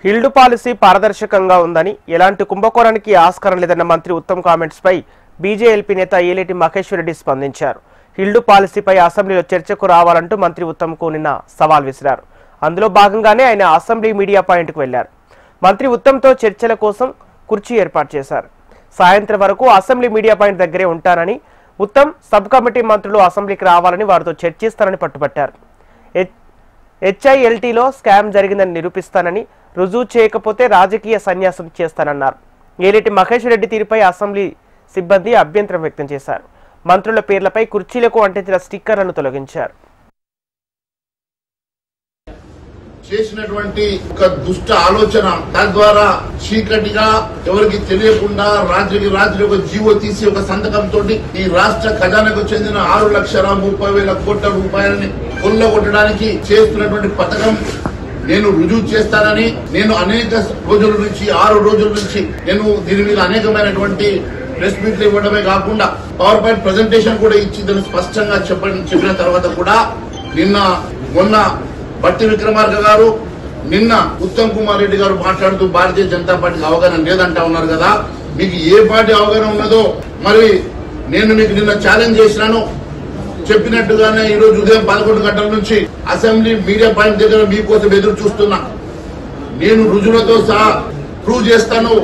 Held policy పారదర్శకంగా ఉందని, ఎలాంటి కుంభకోణానికి ఆస్కారం లేదన్న మంత్రి ఉత్తమ్ కామెంట్స్ పై బీజేఎల్పీ నేత ఏలేటి మహేశ్వర్ రెడ్డి స్పందించారు. హిల్డ్ పాలసీపై అసెంబ్లీలో చర్చకు రావాలంటూ మంత్రి ఉత్తమ్కు నిన్న సవాల్ విసిరారు. అందులో భాగంగానే ఆయన అసెంబ్లీ మీడియా పాయింట్కు వెళ్లారు. మంత్రి ఉత్తమ్తో చర్చల కోసం కుర్చీ ఏర్పాటు చేశారు. సాయంత్రం వరకు అసెంబ్లీ మీడియా పాయింట్ దగ్గరే ఉంటానని, ఉత్తమ్ సబ్ కమిటీ మంత్రులు అసెంబ్లీకి రావాలని వారితో చర్చిస్తారని పట్టుబట్టారు. హెచ్ఐఎల్టీలో స్కామ్ జరిగిందని నిరూపిస్తానని, రుజువు చేయకపోతే రాజకీయ సన్యాసం చేస్తానన్నారు. ఏలేటి మహేశ్వర్ రెడ్డి తీరుపై అసెంబ్లీ సిబ్బంది అభ్యంతరం వ్యక్తం చేశారు. మంత్రుల పేర్లపై కుర్చీలకు అంటించిన స్టిక్కర్లను తొలగించారు. చేసినటువంటి ఒక దుష్ట ఆలోచన, తద్వారా చీకటిగా ఎవరికి తెలియకుండా రాత్రికి ఒక జీవో తీసి ఒక సంతకంతో ఈ రాష్ట్ర ఖజానాకు చెందిన 6,30,000 కోట్ల రూపాయలని కొల్లగొట్టడానికి చేస్తున్నటువంటి పథకం నేను రుజువు చేస్తానని, నేను అనేక రోజుల నుంచి 6 రోజుల నుంచి నేను దీని మీద అనేకమైనటువంటి ప్రెస్ మీట్లు ఇవ్వడమే కాకుండా పవర్ పాయింట్ ప్రజెంటేషన్ కూడా ఇచ్చి దాన్ని స్పష్టంగా చెప్పిన తర్వాత కూడా మొన్న బట్టి విక్రమార్క గారు, నిన్న ఉత్తమ్ కుమార్ రెడ్డి గారు మాట్లాడుతూ భారతీయ జనతా పార్టీకి అవగాహన లేదంటా ఉన్నారు కదా. మీకు ఏ పార్టీ అవగాహన ఉన్నదో మరి నేను మీకు నిన్న ఛాలెంజ్ చేసినాను. చెప్పినట్టుగానే ఈ రోజు ఉదయం 11 గంటల నుంచి అసెంబ్లీ మీడియా పాయింట్ దగ్గర మీకోసం ఎదురు చూస్తున్నా. నేను రుజువులతో సహా ప్రూవ్ చేస్తాను.